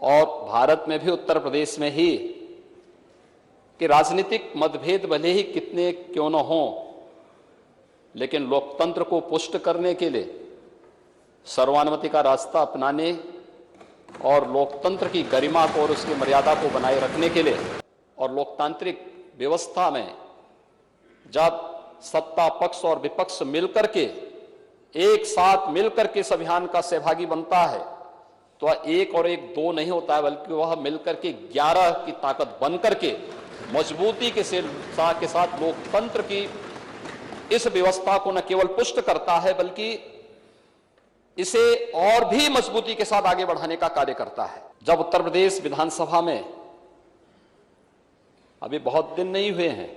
और भारत में भी उत्तर प्रदेश में ही कि राजनीतिक मतभेद भले ही कितने क्यों न हों, लेकिन लोकतंत्र को पुष्ट करने के लिए सर्वानुमति का रास्ता अपनाने और लोकतंत्र की गरिमा को और उसकी मर्यादा को बनाए रखने के लिए और लोकतांत्रिक व्यवस्था में जब सत्ता पक्ष और विपक्ष मिलकर के एक साथ मिलकर के इस अभियान का सहभागी बनता है तो वह एक और एक दो नहीं होता है, बल्कि वह मिलकर के 11 की ताकत बनकर के मजबूती के साथ लोकतंत्र की इस व्यवस्था को न केवल पुष्ट करता है बल्कि इसे और भी मजबूती के साथ आगे बढ़ाने का कार्य करता है। जब उत्तर प्रदेश विधानसभा में अभी बहुत दिन नहीं हुए हैं,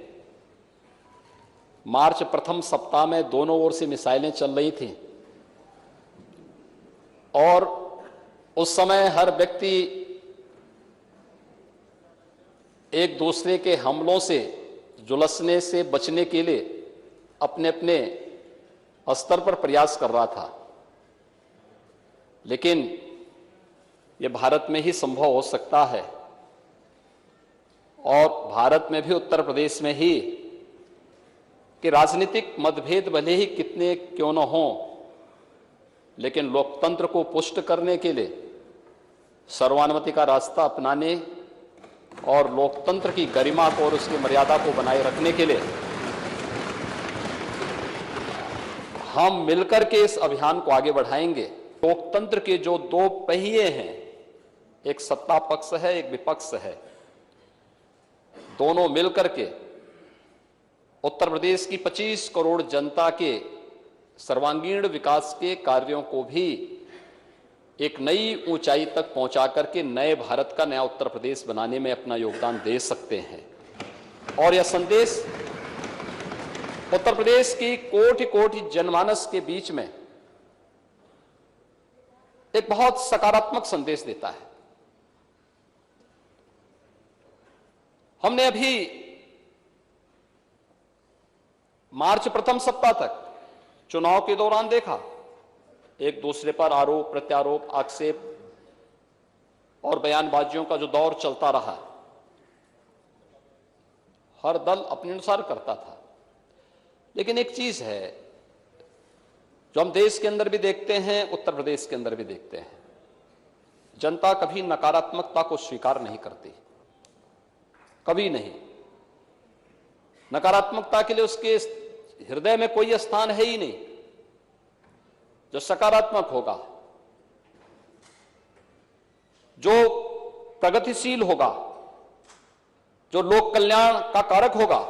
मार्च प्रथम सप्ताह में दोनों ओर से मिसाइलें चल रही थी और उस समय हर व्यक्ति एक दूसरे के हमलों से झुलसने से बचने के लिए अपने अपने स्तर पर प्रयास कर रहा था, लेकिन यह भारत में ही संभव हो सकता है और भारत में भी उत्तर प्रदेश में ही कि राजनीतिक मतभेद भले ही कितने क्यों न हों, लेकिन लोकतंत्र को पुष्ट करने के लिए सर्वानुमति का रास्ता अपनाने और लोकतंत्र की गरिमा को और उसकी मर्यादा को बनाए रखने के लिए हम मिलकर के इस अभियान को आगे बढ़ाएंगे। लोकतंत्र के जो दो पहिए हैं, एक सत्ता पक्ष है, एक विपक्ष है, दोनों मिलकर के उत्तर प्रदेश की 25 करोड़ जनता के सर्वांगीण विकास के कार्यों को भी एक नई ऊंचाई तक पहुंचा करके नए भारत का नया उत्तर प्रदेश बनाने में अपना योगदान दे सकते हैं। और यह संदेश उत्तर प्रदेश की कोटि कोटि जनमानस के बीच में एक बहुत सकारात्मक संदेश देता है। हमने अभी मार्च प्रथम सप्ताह तक चुनाव के दौरान देखा, एक दूसरे पर आरोप प्रत्यारोप, आक्षेप और बयानबाजियों का जो दौर चलता रहा, हर दल अपने अनुसार करता था। लेकिन एक चीज है जो हम देश के अंदर भी देखते हैं, उत्तर प्रदेश के अंदर भी देखते हैं, जनता कभी नकारात्मकता को स्वीकार नहीं करती, कभी नहीं। नकारात्मकता के लिए उसके हृदय में कोई स्थान है ही नहीं। जो सकारात्मक होगा, जो प्रगतिशील होगा, जो लोक कल्याण का कारक होगा,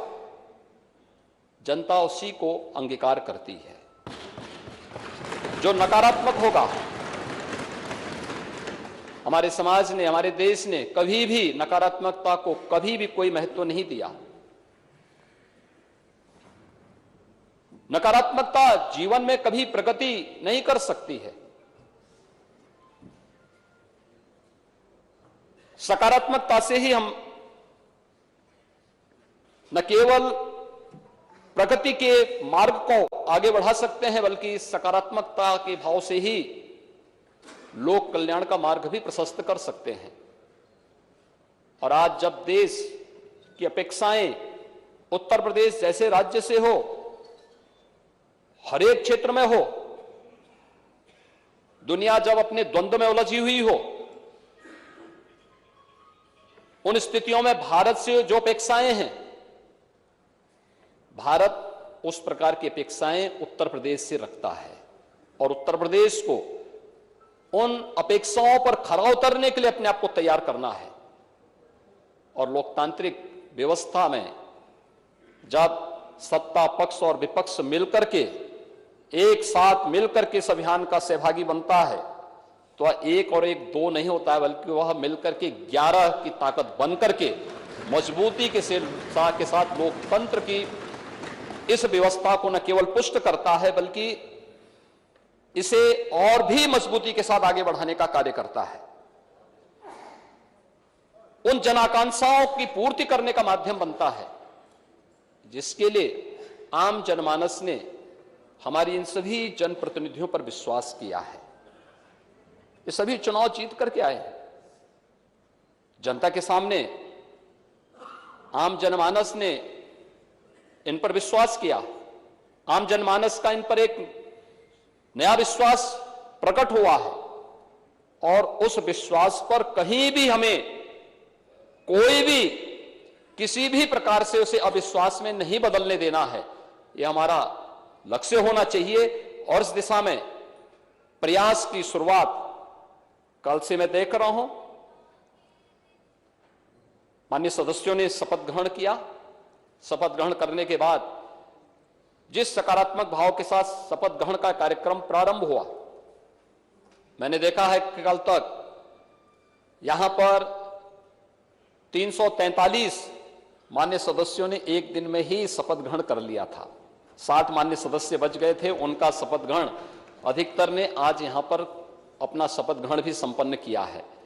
जनता उसी को अंगीकार करती है। जो नकारात्मक होगा, हमारे समाज ने, हमारे देश ने कभी भी नकारात्मकता को कभी भी कोई महत्व नहीं दिया। नकारात्मकता जीवन में कभी प्रगति नहीं कर सकती है। सकारात्मकता से ही हम न केवल प्रगति के मार्ग को आगे बढ़ा सकते हैं, बल्कि सकारात्मकता के भाव से ही लोक कल्याण का मार्ग भी प्रशस्त कर सकते हैं। और आज जब देश की अपेक्षाएं उत्तर प्रदेश जैसे राज्य से हो, हर एक क्षेत्र में हो, दुनिया जब अपने द्वंद्व में उलझी हुई हो, उन स्थितियों में भारत से जो अपेक्षाएं हैं, भारत उस प्रकार की अपेक्षाएं उत्तर प्रदेश से रखता है और उत्तर प्रदेश को उन अपेक्षाओं पर खरा उतरने के लिए अपने आप को तैयार करना है। और लोकतांत्रिक व्यवस्था में जब सत्ता पक्ष और विपक्ष मिलकर के एक साथ मिलकर के इस अभियान का सहभागी बनता है तो वह एक और एक दो नहीं होता है, बल्कि वह मिलकर के 11 की ताकत बनकर के मजबूती के साथ लोकतंत्र की इस व्यवस्था को न केवल पुष्ट करता है बल्कि इसे और भी मजबूती के साथ आगे बढ़ाने का कार्य करता है। उन जनाकांक्षाओं की पूर्ति करने का माध्यम बनता है जिसके लिए आम जनमानस ने हमारी इन सभी जनप्रतिनिधियों पर विश्वास किया है। ये सभी चुनाव जीत करके आए हैं। जनता के सामने आम जनमानस ने इन पर विश्वास किया। आम जनमानस का इन पर एक नया विश्वास प्रकट हुआ है और उस विश्वास पर कहीं भी हमें कोई भी किसी भी प्रकार से उसे अविश्वास में नहीं बदलने देना है। यह हमारा लक्ष्य होना चाहिए और इस दिशा में प्रयास की शुरुआत कल से मैं देख रहा हूं। माननीय सदस्यों ने शपथ ग्रहण किया। शपथ ग्रहण करने के बाद जिस सकारात्मक भाव के साथ शपथ ग्रहण का कार्यक्रम प्रारंभ हुआ, मैंने देखा है कि कल तक यहां पर 343 मान्य सदस्यों ने एक दिन में ही शपथ ग्रहण कर लिया था। 60 मान्य सदस्य बच गए थे, उनका शपथ ग्रहण अधिकतर ने आज यहां पर अपना शपथ ग्रहण भी संपन्न किया है।